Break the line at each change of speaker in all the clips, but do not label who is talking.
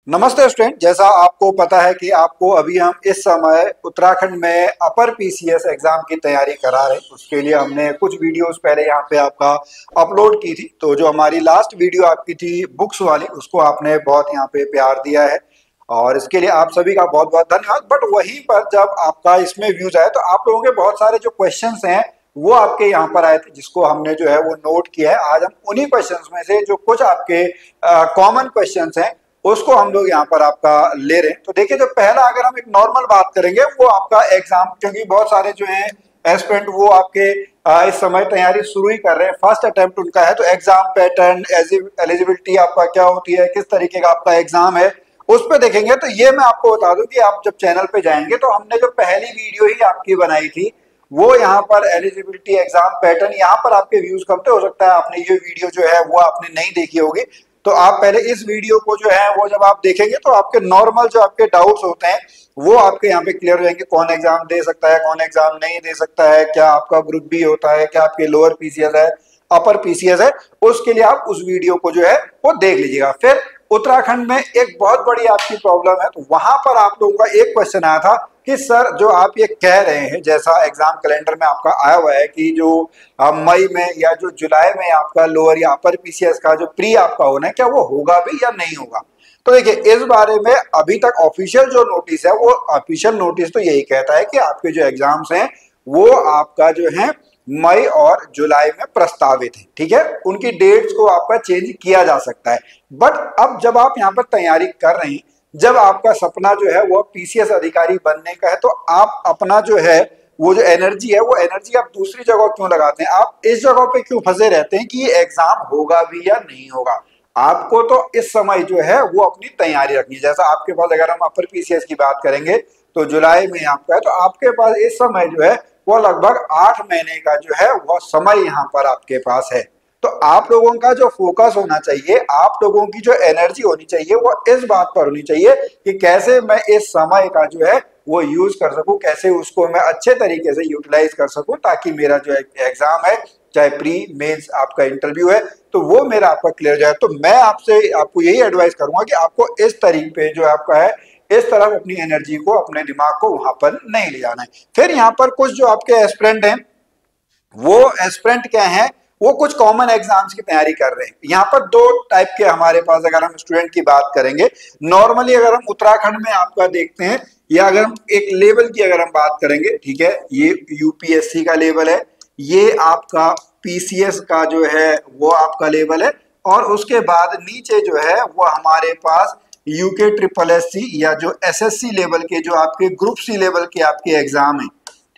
नमस्ते स्टूडेंट। जैसा आपको पता है कि आपको अभी हम इस समय उत्तराखंड में अपर पीसीएस एग्जाम की तैयारी करा रहे हैं। उसके लिए हमने कुछ वीडियोस पहले यहाँ पे आपका अपलोड की थी। तो जो हमारी लास्ट वीडियो आपकी थी बुक्स वाली, उसको आपने बहुत यहाँ पे प्यार दिया है और इसके लिए आप सभी का बहुत बहुत धन्यवाद। बट वहीं पर जब आपका इसमें व्यूज आए तो आप लोगों के बहुत सारे जो क्वेश्चंस हैं वो आपके यहाँ पर आए थे, जिसको हमने जो है वो नोट किया है। आज हम उन्हीं क्वेश्चंस में से जो कुछ आपके कॉमन क्वेश्चंस हैं उसको हम लोग यहाँ पर आपका ले रहे हैं। तो देखिए, जो पहला अगर हम एक नॉर्मल बात करेंगे वो आपका एग्जाम, क्योंकि बहुत सारे जो हैं एस्पिरेंट वो आपके इस समय तैयारी शुरू ही कर रहे हैं, फर्स्ट अटेम्प्ट उनका है। तो एग्जाम पैटर्न, एलिजिबिलिटी आपका क्या होती है, किस तरीके का आपका एग्जाम है, उस पर देखेंगे। तो ये मैं आपको बता दूं कि आप जब चैनल पे जाएंगे तो हमने जो पहली वीडियो ही आपकी बनाई थी वो यहाँ पर एलिजिबिलिटी एग्जाम पैटर्न, यहाँ पर आपके व्यूज कम थे। हो सकता है आपने ये वीडियो जो है वो आपने नहीं देखी होगी। तो आप पहले इस वीडियो को जो है वो जब आप देखेंगे तो आपके नॉर्मल जो आपके डाउट्स होते हैं वो आपके यहाँ पे क्लियर हो जाएंगे। कौन एग्जाम दे सकता है, कौन एग्जाम नहीं दे सकता है, क्या आपका ग्रुप बी होता है, क्या आपके लोअर पीसीएस है, अपर पीसीएस है। उसके लिए आप उस वीडियो को जो है वो देख लीजिएगा। फिर उत्तराखंड में एक बहुत बड़ी आपकी प्रॉब्लम है, तो वहां पर आप लोगों का एक क्वेश्चन आया था कि सर जो आप ये कह रहे हैं, जैसा एग्जाम कैलेंडर में आपका आया हुआ है कि जो मई में या जो जुलाई में आपका लोअर या अपर पीसीएस का जो प्री आपका होना है, क्या वो होगा भी या नहीं होगा। तो देखिए, इस बारे में अभी तक ऑफिशियल जो नोटिस है, वो ऑफिशियल नोटिस तो यही कहता है कि आपके जो एग्जाम्स हैं वो आपका जो है मई और जुलाई में प्रस्तावित है। ठीक है, उनकी डेट्स को आपका चेंज किया जा सकता है। बट अब जब आप यहाँ पर तैयारी कर रहे हैं, जब आपका सपना जो है वो पीसीएस अधिकारी बनने का है, तो आप अपना जो है वो जो एनर्जी है वो एनर्जी आप दूसरी जगह क्यों लगाते हैं, आप इस जगह पे क्यों फंसे रहते हैं कि ये एग्जाम होगा भी या नहीं होगा। आपको तो इस समय जो है वो अपनी तैयारी रखनी है। जैसा आपके पास, अगर हम अपर पीसीएस की बात करेंगे तो जुलाई में आपका है, तो आपके पास इस समय जो है वो लगभग 8 महीने का जो है वो समय यहाँ पर आपके पास है। तो आप लोगों का जो फोकस होना चाहिए, आप लोगों की जो एनर्जी होनी चाहिए वो इस बात पर होनी चाहिए कि कैसे मैं इस समय का जो है वो यूज कर सकूं, कैसे उसको मैं अच्छे तरीके से यूटिलाइज कर सकूं, ताकि मेरा जो एग्जाम है, चाहे प्री मेंस आपका इंटरव्यू है, तो वो मेरा आपका क्लियर जाए। तो मैं आपसे आपको यही एडवाइस करूंगा कि आपको इस तरीके पे जो आपका है, इस तरफ अपनी एनर्जी को, अपने दिमाग को वहां पर नहीं ले जाना है। फिर यहाँ पर कुछ जो आपके एस्पिरेंट हैं, वो एस्पिरेंट क्या है, वो कुछ कॉमन एग्जाम्स की तैयारी कर रहे हैं। यहाँ पर दो टाइप के हमारे पास, अगर हम स्टूडेंट की बात करेंगे, नॉर्मली अगर हम उत्तराखंड में आपका देखते हैं, या अगर हम एक लेवल की अगर हम बात करेंगे, ठीक है, ये यूपीएससी का लेवल है, ये आपका पीसीएस का जो है वो आपका लेवल है, और उसके बाद नीचे जो है वो हमारे पास यूके ट्रिपल एससी या जो एसएससी लेवल के जो आपके ग्रुप सी लेवल के आपके एग्जाम है।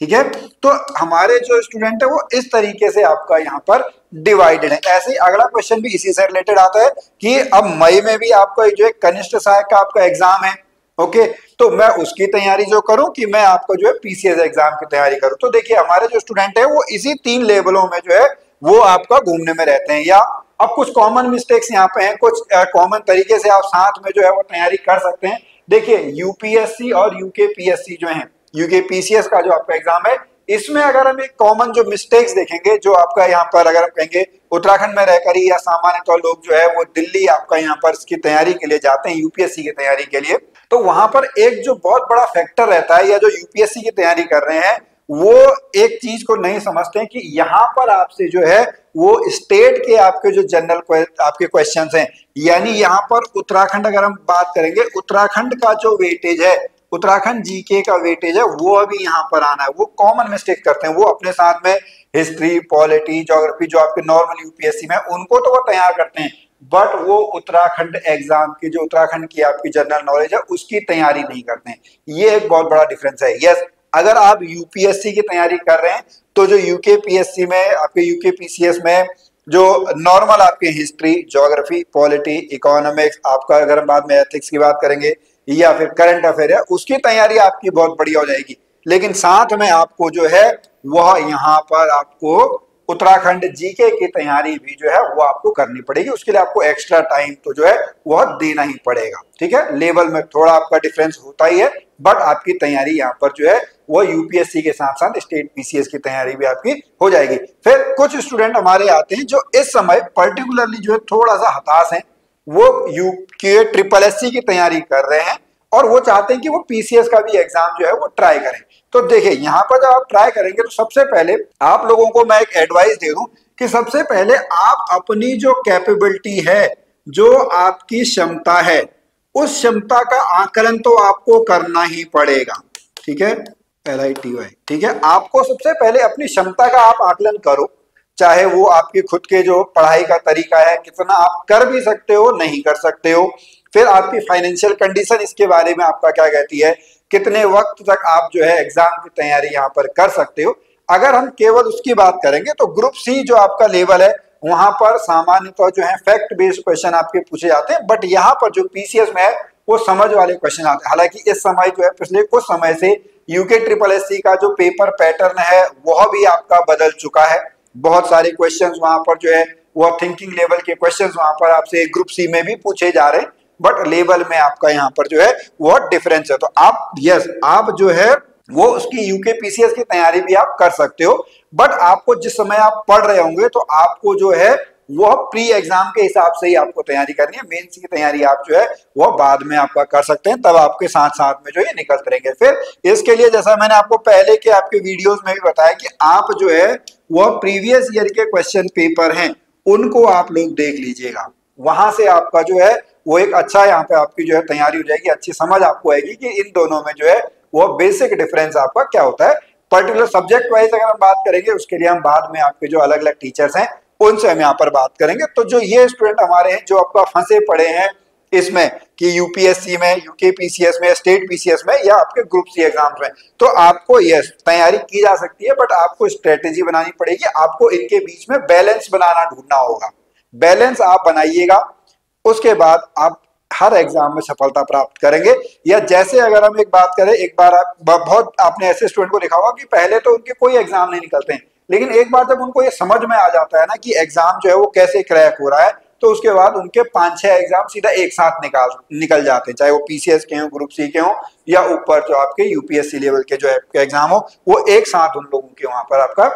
ठीक है, तो हमारे जो स्टूडेंट है वो इस तरीके से आपका यहाँ पर डिवाइडेड है। ऐसे ही अगला क्वेश्चन भी इसी से रिलेटेड आता है कि अब मई में भी आपका जो है कनिष्ठ सहायक का आपका एग्जाम है। ओके, तो मैं उसकी तैयारी जो करूं कि मैं आपका जो है पीसीएस एग्जाम की तैयारी करूं। तो देखिए, हमारे जो स्टूडेंट है वो इसी 3 लेवलों में जो है वो आपका घूमने में रहते हैं। या अब कुछ कॉमन मिस्टेक्स यहाँ पे हैं, कुछ कॉमन तरीके से आप साथ में जो है वो तैयारी कर सकते हैं। देखिए, यूपीएससी और यूकेपीएससी जो है, यूकेपीसीएस का जो आपका एग्जाम है, इसमें अगर हम एक कॉमन जो मिस्टेक्स देखेंगे, जो आपका यहाँ पर अगर हम कहेंगे उत्तराखंड में रहकर ही, या सामान्य तौर लोग जो है वो दिल्ली आपका यहाँ पर इसकी तैयारी के लिए जाते हैं, यूपीएससी की तैयारी के लिए, तो वहां पर एक जो बहुत बड़ा फैक्टर रहता है, या जो यूपीएससी की तैयारी कर रहे हैं वो एक चीज को नहीं समझते हैं कि यहाँ पर आपसे जो है वो स्टेट के आपके जो जनरल आपके क्वेश्चंस हैं, यानी यहाँ पर उत्तराखंड अगर हम बात करेंगे, उत्तराखंड का जो वेटेज है, उत्तराखंड जीके का वेटेज है, वो अभी यहाँ पर आना है। वो कॉमन मिस्टेक करते हैं, वो अपने साथ में हिस्ट्री, पॉलिटी, ज्योग्राफी जो आपके नॉर्मल यूपीएससी में उनको तो वो तैयार करते हैं, बट वो उत्तराखंड एग्जाम की जो उत्तराखंड की आपकी जनरल नॉलेज है उसकी तैयारी नहीं करते हैं। ये एक बहुत बड़ा डिफरेंस है। यस, अगर आप यूपीएससी की तैयारी कर रहे हैं तो जो यूकेपीएससी में, आपके यूकेपीसीएस में जो नॉर्मल आपके हिस्ट्री, ज्योग्राफी, पॉलिटी, इकोनॉमिक्स, आपका अगर हम बाद में एथिक्स की बात करेंगे, या फिर करंट अफेयर है, उसकी तैयारी आपकी बहुत बढ़िया हो जाएगी। लेकिन साथ में आपको जो है वह यहाँ पर आपको उत्तराखंड जीके की तैयारी भी जो है वो आपको करनी पड़ेगी। उसके लिए आपको एक्स्ट्रा टाइम तो जो है वह देना ही पड़ेगा। ठीक है, लेवल में थोड़ा आपका डिफरेंस होता ही है, बट आपकी तैयारी यहाँ पर जो है वो यूपीएससी के साथ साथ स्टेट पीसीएस की तैयारी भी आपकी हो जाएगी। फिर कुछ स्टूडेंट हमारे आते हैं जो इस समय पर्टिकुलरली जो है थोड़ा सा हताश है, वो यूके ट्रिपल एससी की तैयारी कर रहे हैं और वो चाहते हैं कि वो पीसीएस का भी एग्जाम जो है वो ट्राई करें। तो देखिए यहाँ पर जब आप ट्राई करेंगे तो सबसे पहले आप लोगों को मैं एक एडवाइस दे दूं कि सबसे पहले आप अपनी जो कैपेबिलिटी है, जो आपकी क्षमता है, उस क्षमता का आकलन तो आपको करना ही पड़ेगा। ठीक है, LITY, ठीक है, आपको सबसे पहले अपनी क्षमता का आप आकलन करो, चाहे वो आपके खुद के जो पढ़ाई का तरीका है, कितना आप कर भी सकते हो, नहीं कर सकते हो, फिर आपकी फाइनेंशियल कंडीशन इसके बारे में आपका क्या कहती है, कितने वक्त तक आप जो है एग्जाम की तैयारी यहाँ पर कर सकते हो। अगर हम केवल उसकी बात करेंगे तो ग्रुप सी जो आपका लेवल है वहां पर सामान्यतः जो है फैक्ट बेस्ड क्वेश्चन आपके पूछे जाते हैं, बट यहाँ पर जो पीसीएस में है वो समझ वाले क्वेश्चन आते हैं। हालांकि इस समय जो है पिछले कुछ समय से यूके ट्रिपल एससी का जो पेपर पैटर्न है वह भी आपका बदल चुका है। बहुत सारे क्वेश्चंस वहां पर जो है वो थिंकिंग लेवल के क्वेश्चंस वहां पर आपसे ग्रुप सी में भी पूछे जा रहे हैं, बट लेवल में आपका यहाँ पर जो है वो डिफरेंस है। तो आप आप जो है वो उसकी यूके पीसीएस की तैयारी भी आप कर सकते हो, बट आपको जिस समय आप पढ़ रहे होंगे तो आपको जो है वो प्री एग्जाम के हिसाब से ही आपको तैयारी करनी है। मेंस की तैयारी आप जो है वो बाद में आपका कर सकते हैं, तब आपके साथ साथ में जो है निकलते रहेंगे। फिर इसके लिए जैसा मैंने आपको पहले के आपके वीडियोस में भी बताया कि आप जो है वो प्रीवियस ईयर के क्वेश्चन पेपर हैं उनको आप लोग देख लीजिएगा, वहां से आपका जो है वो एक अच्छा यहाँ पे आपकी जो है तैयारी हो जाएगी, अच्छी समझ आपको आएगी कि इन दोनों में जो है वो बेसिक डिफरेंस आपका क्या होता है। पर्टिकुलर सब्जेक्ट वाइज अगर हम बात करेंगे उसके लिए हम बाद में आपके जो अलग अलग टीचर्स हैं उनसे हम यहाँ पर बात करेंगे। तो जो ये स्टूडेंट हमारे हैं जो आपका फंसे पड़े हैं इसमें कि यूपीएससी में, यूके पीसीएस में, स्टेट पीसीएस में या आपके ग्रुप सी एग्जाम्स में, तो आपको यस तैयारी की जा सकती है, बट आपको स्ट्रेटेजी बनानी पड़ेगी, आपको इनके बीच में बैलेंस बनाना ढूंढना होगा। बैलेंस आप बनाइएगा, उसके बाद आप हर एग्जाम में सफलता प्राप्त करेंगे। या जैसे अगर हम एक बात करें, एक बार बहुत आपने ऐसे स्टूडेंट को देखा होगा कि पहले तो उनके कोई एग्जाम नहीं निकलते हैं, लेकिन एक बार जब उनको ये समझ में आ जाता है ना कि एग्जाम जो है वो कैसे क्रैक हो रहा है, तो उसके बाद उनके 5-6 एग्जाम सीधा एक साथ निकल जाते हैं, चाहे वो पीसीएस के हो, ग्रुप सी के हो या ऊपर जो आपके यूपीएससी लेवल के जो एग्जाम हो, वो एक साथ उन लोगों के वहां पर आपका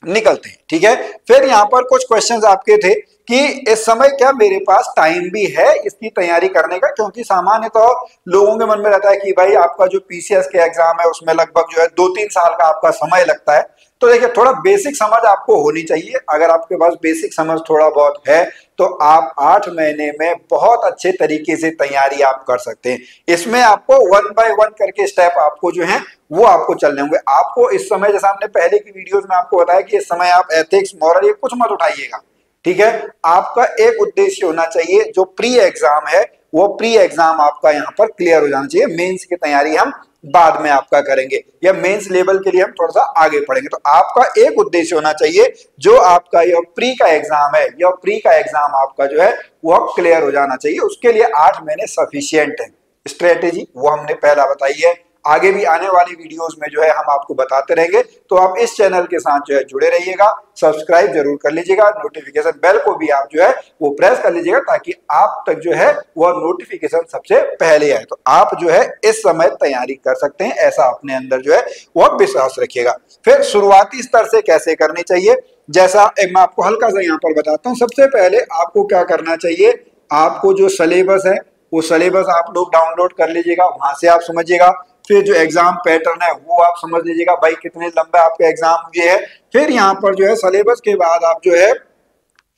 निकलते हैं। ठीक है, फिर यहाँ पर कुछ क्वेश्चंस आपके थे कि इस समय क्या मेरे पास टाइम भी है इसकी तैयारी करने का, क्योंकि सामान्यतः लोगों के मन में रहता है कि भाई आपका जो पीसीएस के एग्जाम है उसमें लगभग जो है 2-3 साल का आपका समय लगता है। तो देखिए थोड़ा बेसिक समझ आपको होनी चाहिए, अगर आपके पास बेसिक समझ थोड़ा बहुत है तो आप 8 महीने में बहुत अच्छे तरीके से तैयारी आप कर सकते हैं। इसमें आपको 1 बाय 1 करके स्टेप आपको जो है वो आपको चलने होंगे। आपको इस समय जैसा हमने पहले की वीडियोस में आपको बताया कि इस समय आप एथिक्स, मॉरल ये कुछ मत उठाइएगा। ठीक है, आपका एक उद्देश्य होना चाहिए, जो प्री एग्जाम है वो प्री एग्जाम आपका यहाँ पर क्लियर हो जाना चाहिए। मेंस की तैयारी हम बाद में आपका करेंगे या मेंस लेवल के लिए हम थोड़ा सा आगे पढ़ेंगे। तो आपका एक उद्देश्य होना चाहिए, जो आपका यह प्री का एग्जाम है, यह प्री का एग्जाम आपका जो है वह क्लियर हो जाना चाहिए। उसके लिए 8 महीने सफिशियंट है। स्ट्रेटेजी वो हमने पहला बताई है, आगे भी आने वाली वीडियोस में जो है हम आपको बताते रहेंगे। तो आप इस चैनल के साथ जो है जुड़े रहिएगा, सब्सक्राइब जरूर कर लीजिएगा, नोटिफिकेशन बेल को भी आप जो है वो प्रेस कर लीजिएगा ताकि आप तक जो है वह नोटिफिकेशन सबसे पहले आए। तो आप जो है इस समय तैयारी कर सकते हैं, ऐसा अपने अंदर जो है वह विश्वास रखिएगा। फिर शुरुआती स्तर से कैसे करनी चाहिए, जैसा मैं आपको हल्का सा यहाँ पर बताता हूँ। सबसे पहले आपको क्या करना चाहिए, आपको जो सिलेबस है वो सिलेबस आप लोग डाउनलोड कर लीजिएगा, वहां से आप समझिएगा। फिर जो एग्जाम पैटर्न है वो आप समझ लीजिएगा, भाई कितने लंबा आपका एग्जाम ये है। फिर यहाँ पर जो है सिलेबस के बाद आप जो है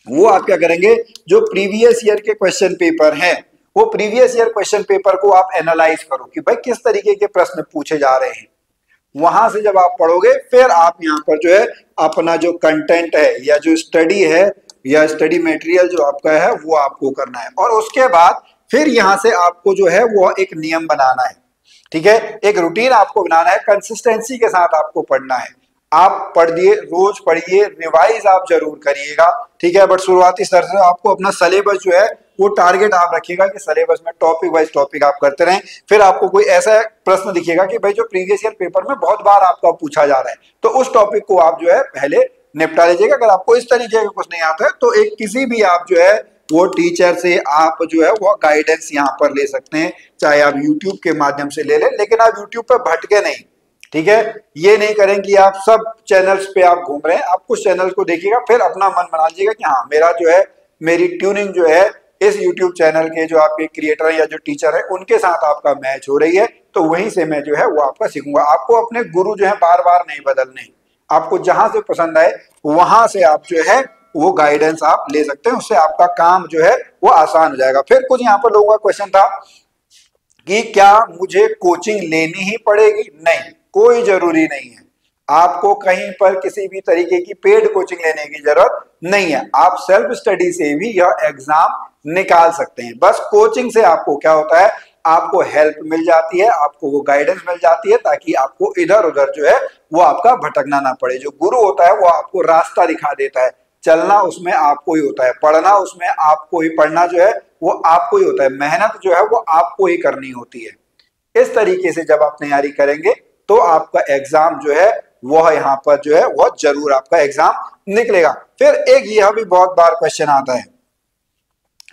वो आप क्या करेंगे, जो प्रीवियस ईयर के क्वेश्चन पेपर हैं वो प्रीवियस ईयर क्वेश्चन पेपर को आप एनालाइज करो कि भाई किस तरीके के प्रश्न पूछे जा रहे हैं। वहां से जब आप पढ़ोगे फिर आप यहाँ पर जो है अपना जो कंटेंट है या जो स्टडी है या स्टडी मटेरियल जो आपका है वो आपको करना है। और उसके बाद फिर यहाँ से आपको जो है वो एक नियम बनाना है। ठीक है, एक रूटीन आपको बनाना है, कंसिस्टेंसी के साथ आपको पढ़ना है। आप पढ़िए, रोज पढ़िए, रिवाइज आप जरूर करिएगा। ठीक है, बट शुरुआती स्तर से आपको अपना सिलेबस जो है वो टारगेट आप रखिएगा कि सिलेबस में टॉपिक वाइज टॉपिक आप करते रहें। फिर आपको कोई ऐसा प्रश्न दिखेगा कि भाई जो प्रीवियस ईयर पेपर में बहुत बार आपका पूछा जा रहा है, तो उस टॉपिक को आप जो है पहले निपटा लीजिएगा। अगर आपको इस तरीके का कुछ नहीं आता है तो एक किसी भी आप जो है वो टीचर से आप जो है वो गाइडेंस यहाँ पर ले सकते हैं, चाहे आप यूट्यूब के माध्यम से ले लें, लेकिन आप यूट्यूब पर भटके नहीं। ठीक है, ये नहीं करें कि आप सब चैनल्स पे आप घूम रहे हैं। आप कुछ चैनल्स को देखिएगा, फिर अपना मन बना लीजिएगा कि हाँ मेरा जो है मेरी ट्यूनिंग जो है इस YouTube चैनल के जो आपके क्रिएटर है या जो टीचर है उनके साथ आपका मैच हो रही है, तो वहीं से मैं जो है वो आपका सीखूंगा। आपको अपने गुरु जो है बार बार नहीं बदलने, आपको जहां से पसंद आए वहां से आप जो है वो गाइडेंस आप ले सकते हैं, उससे आपका काम जो है वो आसान हो जाएगा। फिर कुछ यहाँ पर लोगों का क्वेश्चन था कि क्या मुझे कोचिंग लेनी ही पड़ेगी? नहीं, कोई जरूरी नहीं है, आपको कहीं पर किसी भी तरीके की पेड कोचिंग लेने की जरूरत नहीं है। आप सेल्फ स्टडी से भी यह एग्जाम निकाल सकते हैं। बस कोचिंग से आपको क्या होता है, आपको हेल्प मिल जाती है, आपको वो गाइडेंस मिल जाती है, ताकि आपको इधर उधर जो है वो आपका भटकना ना पड़े। जो गुरु होता है वो आपको रास्ता दिखा देता है, चलना उसमें आपको ही होता है, पढ़ना उसमें आपको ही, पढ़ना जो है वो आपको ही होता है, मेहनत जो है वो आपको ही करनी होती है। इस तरीके से जब आप तैयारी करेंगे तो आपका एग्जाम जो है वह यहाँ पर जो है वह जरूर आपका एग्जाम निकलेगा। फिर एक यह भी बहुत बार क्वेश्चन आता है,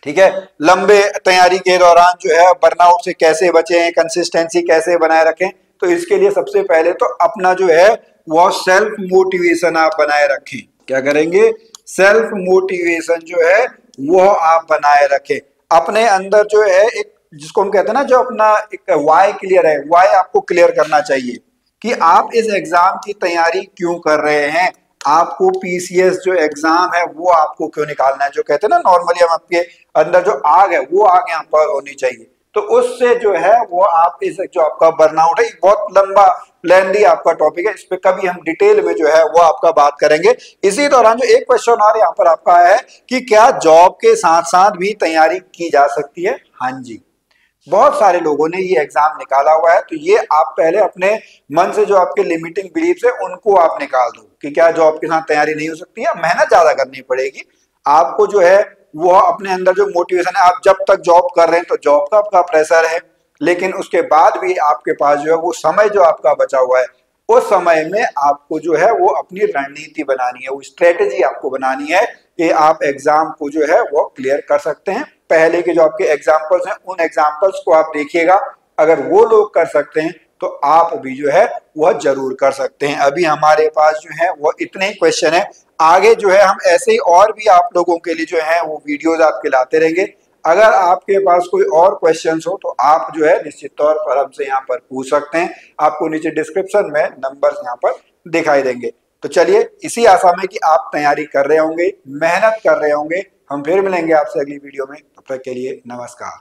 ठीक है, लंबे तैयारी के दौरान जो है बर्नआउट से कैसे बचें, कंसिस्टेंसी कैसे बनाए रखें? तो इसके लिए सबसे पहले तो अपना जो है वह सेल्फ मोटिवेशन आप बनाए रखें। क्या करेंगे? सेल्फ मोटिवेशन जो है वह आप बनाए रखें। अपने अंदर जो है एक, जिसको हम कहते हैं ना, जो अपना एक वाई क्लियर है, वाई आपको क्लियर करना चाहिए कि आप इस एग्जाम की तैयारी क्यों कर रहे हैं, आपको पीसीएस जो एग्जाम है वो आपको क्यों निकालना है। जो कहते हैं ना, नॉर्मली हम आपके अंदर जो आग है वो आग यहाँ पर होनी चाहिए, तो उससे जो है वो आप इस जो आपका बर्नआउट है, बहुत लंबा लेंदी आपका टॉपिक है, इस पे कभी हम डिटेल में जो है वो आपका बात करेंगे। इसी दौरान जो एक क्वेश्चन और यहाँ पर आपका आया है कि क्या जॉब के साथ साथ भी तैयारी की जा सकती है? हाँ जी, बहुत सारे लोगों ने ये एग्जाम निकाला हुआ है, तो ये आप पहले अपने मन से जो आपके लिमिटिंग बिलीफ है उनको आप निकाल दो कि क्या जॉब के साथ तैयारी नहीं हो सकती है। मेहनत ज्यादा करनी पड़ेगी आपको, जो है वो अपने अंदर जो मोटिवेशन है, आप जब तक जॉब कर रहे हैं तो जॉब का आपका प्रेशर है, लेकिन उसके बाद भी आपके पास जो है वो समय जो आपका बचा हुआ है, उस समय में आपको जो है वो अपनी रणनीति बनानी है, वो स्ट्रेटेजी आपको बनानी है कि आप एग्जाम को जो है वो क्लियर कर सकते हैं। पहले के जो आपके एग्जाम्पल्स हैं उन एग्जाम्पल्स को आप देखिएगा, अगर वो लोग कर सकते हैं तो आप भी जो है वह जरूर कर सकते हैं। अभी हमारे पास जो है वो इतने ही क्वेश्चन है, आगे जो है हम ऐसे ही और भी आप लोगों के लिए जो है वो वीडियोज आपके लाते रहेंगे। अगर आपके पास कोई और क्वेश्चंस हो तो आप जो है निश्चित तौर पर हमसे यहाँ पर पूछ सकते हैं, आपको नीचे डिस्क्रिप्शन में नंबर्स यहाँ पर दिखाई देंगे। तो चलिए, इसी आशा में कि आप तैयारी कर रहे होंगे, मेहनत कर रहे होंगे, हम फिर मिलेंगे आपसे अगली वीडियो में। तब तक के लिए नमस्कार।